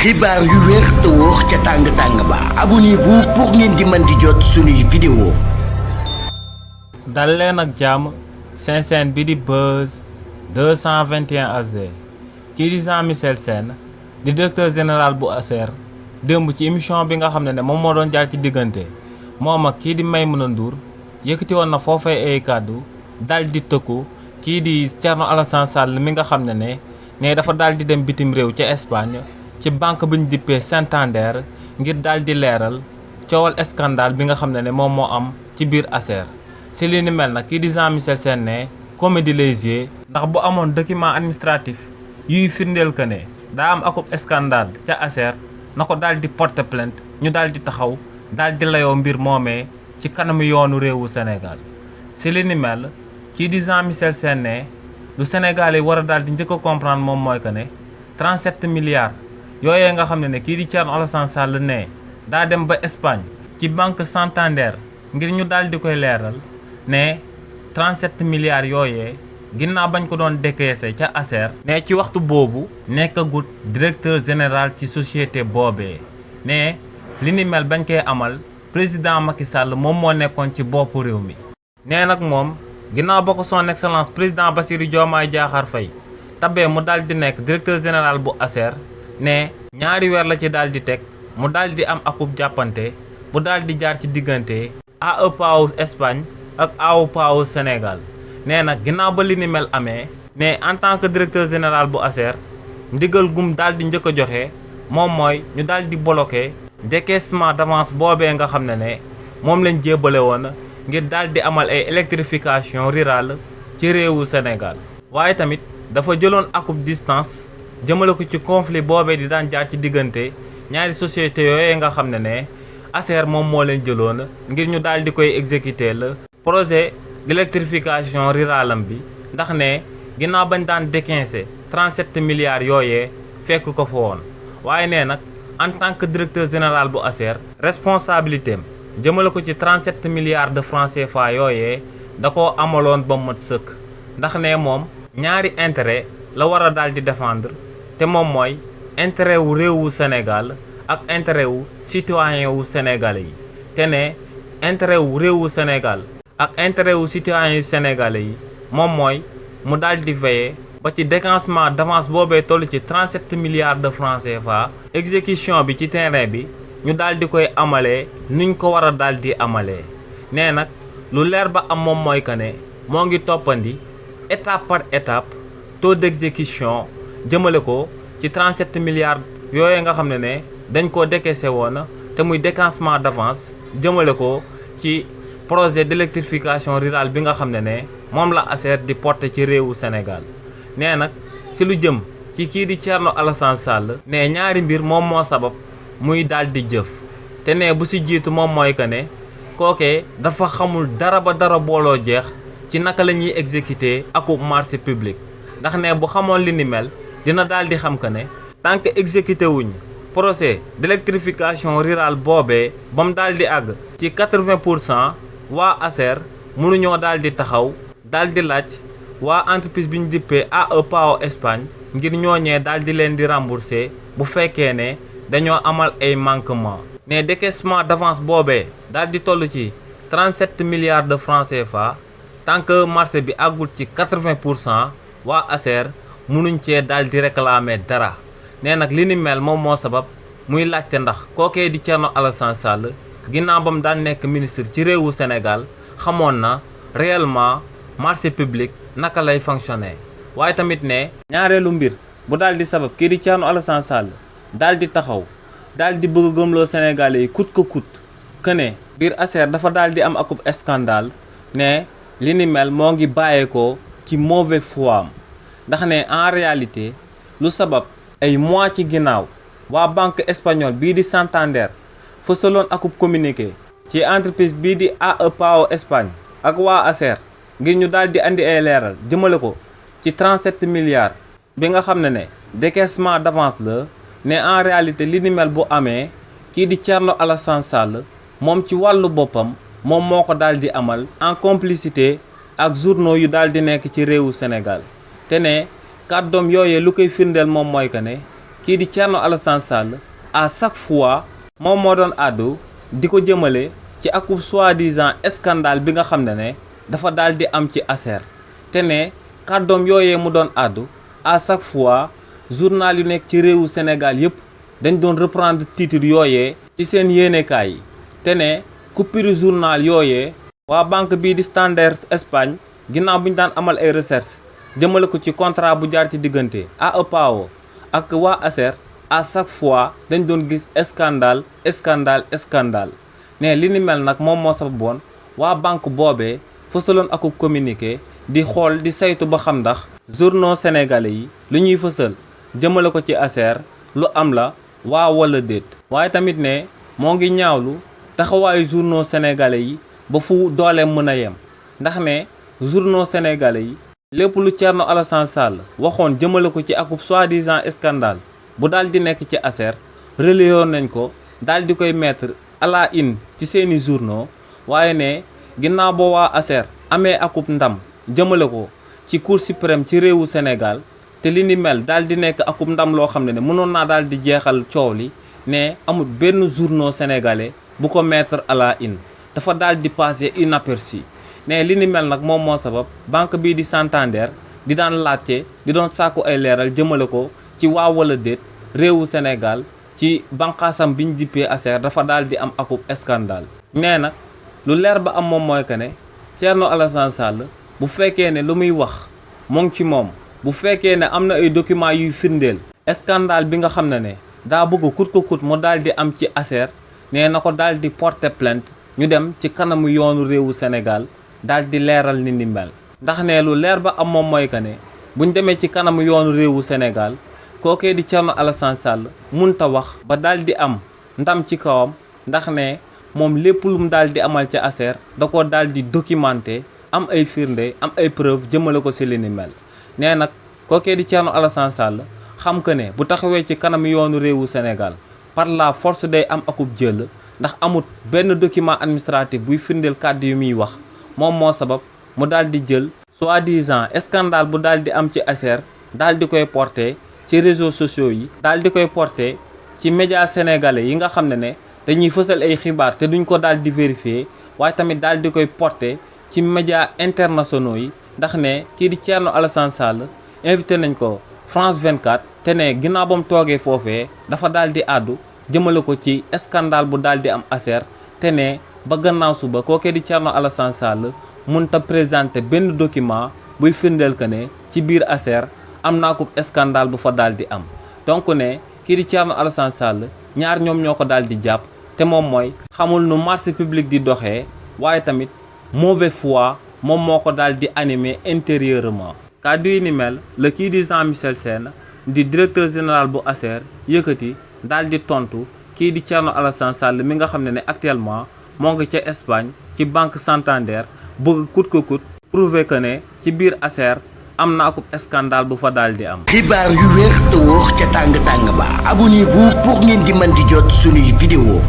xibaar yu wér te wóor ca tàng-tàng ba abonnez-vous pour ngeen di mën di jot suñuy vidéo. dal leen ak jàmm seen chaîne bi di Buzz 221 AZ kii di Jean-Michel Sène di directeur général bu ASER démb ci émission bi nga xam ne moom moo doon jaar ci diggante moom ak kii di Maïmouna Ndour yëkkati woon na foofee ay kàddu dal di tëkku kii di Thierno Alassane Sall mi nga xam ne dafa daal di dem bitim réew ca Espagne ci banque bi ñu dippee Santander ngir daal di leeral coowal scandale bi nga xam ne moom moo am ci biir ASER si li ni mel nag kii di Jean-Michel Sène ne comédie lay jouer ndax bu amoon document administratif yuy firndeel que ne daa am akub scandale ca ASER na ko daal di porter plainte ñu daal di taxaw daal di layoo mbir moomee ci kanamu yoonu réewu Sénégal si li ni mel kii di Jean-Michel Sène ne lu Sénégal yi war a daal di njëkk a comprendre moom mooy que ne 37 milliards yooyee nga xam ne kii di Thierno Alassane Sall ne daa dem ba Espagne ci banque Santander ngir ñu daal di koy leeral ne 37 milliards yooyee ginnaaw bañ ko doon décaissé ca ASER ne ci waxtu boobu nekkagut directeur général ci société boobee ne li ni mel bañ koy amal président Macky Sall moom moo nekkoon ci boppu réew mi. nee nag moom ginnaaw ba ko son excellence président Bassirou Diomaye Diakhar Faye tabee mu daal di nekk directeur général bu ASER ne ñaari weer la ci daal di teg mu daal di am akub jàppante bu daal di jaar ci diggante AEPAO Espagne ak AEPAO Sénégal nee nag ginnaaw ba li ni mel amee ne en tant que directeur général bu ASER ndigal gum daal di njëkk a joxe moom mooy ñu daal di bloqué décaissement d'avance boobee nga xam ne moom lañ jébbale woon ngir daal di amal ay électrification rurale ci réewu Sénégal waaye tamit dafa jëloon akub distance jëmale ko ci conflit boobee di daan jaar ci diggante ñaari société yooyu nga xam ne ASER moom moo leen jëloon ngir ñu daal di koy exécuter le projet d'électrification rurale am bi ndax ne ginnaaw bañ daan décaissé 37 milliards yooyee fekk ko fa woon waaye nee nag en tant que directeur général bu ASER responsabilité am jëmale ko ci 37 milliards de francs CFA yooyee da koo amaloon ba mat sëkk ndax ne moom ñaari intérêt la war a daal di défendre te moom mooy intérêt wu réewu Sénégal ak intérêt wu citoyen wu sénégalais yi te ne intérêt wu réewu Sénégal ak intérêt wu citoyen yu sénégalais yi moom mooy mu daal di veiller ba ci décaissement d'avance boobee toll ci 37 milliards de francs CFA exécution bi ci terrain bi ñu daal di koy amalee nuñ ko war a daal di amalee nee nag lu leer ba am moom mooy que ne moo ngi toppandi étape par étape taux d'exécution jëmale ko ci 37 milliards yooyu nga xam ne dañ koo décaissé woon te muy décaissement d'avance jëmale ko ci projet d'électrification rurale bi nga xam ne moom la ASER di porter ci réewu Sénégal nee nag si lu jëm ci kii di Thierno Alassane Sall ne ñaari mbir moom moo sabab muy daal di jëf te ne bu si jiitu moom mooy que ne kookee dafa xamul dara ba dara booloo jeex ci naka la ñuy exécuter akub marché public ndax ne bu xamoon li ni mel dina daal di xam que ne tant que exécuté wuñ projet d'électrification rurale boobee ba mu daal di àgg ci 80% waa ASER mënuñoo daal di taxaw daal di laaj waa entreprise bi ñu dippee AEPAO Espagne ngir ñooñee daal di leen di rembourser bu fekkee ne dañoo amal ay manquement ne décaissement d'avance boobee daal di toll ci 37 milliards de francs CFA tant que marché bi àggul ci 80% waa ASER mënuñ cee daal di réclamer dara nee nag li ni mel moom moo sabab muy laajte ndax kookee di Thierno Alassane Sall ginnaaw ba mu daan nekk ministre ci réewu Sénégal xamoon na réellement marché public naka lay fonctionner waaye tamit ne ñaareelu mbir bu daal di sabab kii di Thierno Alassane Sall daal di taxaw daal di bëgg gëmloo Sénégalais yi coûte que coûte que ne biir ASER dafa daal di am akub scandale ne li ni mel moo ngi bàyyeekoo ci mauvais foi am ndax ne en réalité lu sabab ay mois ci ginnaaw waa banque espagnole bii di Santander fësaloon akub communiqué ci entreprise bii di AEPAO Espagne ak waa ASER ngir ñu daal di andi ay leeral jëmale ko ci 37 milliards bi nga xam ne décaissement d'avance la ne en réalité li ni mel bu amee kii di Thierno Alassane Sall moom ci wàllu boppam moom moo ko daal di amal en complicité ak journaux yu daal di nekk ci réewu Sénégal te ne kàddoom yooyee lu koy firndeel moom mooy que ne kii di Thierno Alassane Sall à chaque fois moom moo doon àddu di ko jëmale ci akub soi-disant scandale bi nga xam ne dafa daal di am ci ASER te ne kàddoom yooyee mu doon àddu à chaque fois journal yu nekk ci réewu Sénégal yépp dañ doon reprendre titre yooyee ci seen yéenekaay yi te ne coupure journal yooyee waa banque bii di Standard Espagne ginnaaw bi ñu daan amal ay recherche jëmale ko ci contrat bu jaar ci diggante AEPAO ak waa ASER à chaque fois dañ doon gis scandale ne li ni mel nag moom moo sababoon waa banque boobee fësaloon akub communiqué di xool di saytu ba xam ndax journaux sénégalais yi lu ñuy fësal jëmale ko ci ASER lu am la waa wala déet waaye tamit ne moo ngi ñaawlu taxawaayu journaux sénégalais yi ba fu dooleem mën a yem ndax ne journaux sénégalais yi lépp lu Thierno Alassane Sall waxoon jëmale ko ci akub soi-disant scandale bu daal di nekk ci ASER relayoon nañ ko daal di koy mettre à la une ci seeni journaux waaye ne ginnaaw ba waa ASER amee akub ndam jëmale ko ci cour suprême ci réewu Sénégal te li ni mel daal di nekk akub ndam loo xam ne mënoon naa daal di jeexal coow li ne amul benn journaux sénégalais bu ko mettre à la une dafa daal di passer inaperçu ne li ni mel nag moom moo sabab banque bii di Santander di daan laajte di doon sàkku ay leeral jëmale ko ci waaw wala déet réewu Sénégal ci banqaasam biñ dippee ASER dafa daal di am akub scandale nee nag lu leer ba am moom mooy que ne Thierno Alassane Sall bu fekkee ne lu muy wax mu ngi ci moom bu fekkee ne am na ay documents yuy firndeel scandale bi nga xam ne daa bëgg kut ko kut mu daal di am ci ASER nee na ko daal di porter plainte ñu dem ci kanamu yoonu réewu Sénégal daal di leeral ni ni mel ndax ne lu leer ba am moom mooy que ne buñ demee ci kanamu yoonu réewu Sénégal kookee di Thierno Alassane Sall munta wax ba daal di am ndam ci kawam ndax ne moom lépp lu mu daal di amal ca ASER da ko daal di documenté am ay firnde am ay preuve jëmale ko si li ni mel nee nag kookee di Thierno Alassane Sall xam que ne bu taxawee ci kanamu yoonu réewu Sénégal par la force day am akub jël ndax amut benn document administratif buy firndeel kàddu yu muy wax moom moo sabab mu daal di jël soi-disant scandale bu daal di am ci ASER daal di koy porter ci réseaux sociaux yi daal di koy porter ci médias sénégalais yi nga xam ne dañuy fësal ay xibaar te duñ ko daal di vérifier waaye tamit daal di koy porter ci médias internationaux yi ndax ne kii di Thierno Alassane Sall invité nañ ko France 24 te ne ginnaaw ba mu toogee foofee dafa daal di àddu jëmale ko ci scandale bu daal di am ASER te ne ba gannaaw suba kookee di Thierno Alassane Sall mënta présenter benn document buy firndeel que ne ci biir ASER am naa ko scandale bu fa daal di am donc ne kii di Thierno Alassane Sall ñaar ñoom ñoo ko daal di jàpp te moom mooy xamul nu marché public di doxee waaye tamit mauvaise foi moom moo ko daal di animer intérieurement kàddu yi ni mel la kii di Jean-Michel Sène di directeur général bu ASER yëkkati daal di tontu kii di Thierno Alassane Sall mi nga xam ne actuellement moo ngi ca Espagne ci banque Santander bëgg kut ko kut prouver que ne ci biir ASER am na akub scandale bu fa daal di am. xibaar yu wér te wóor ca tàng tàng ba abonnez-vous pour ngeen di mën di jot suñuy vidéo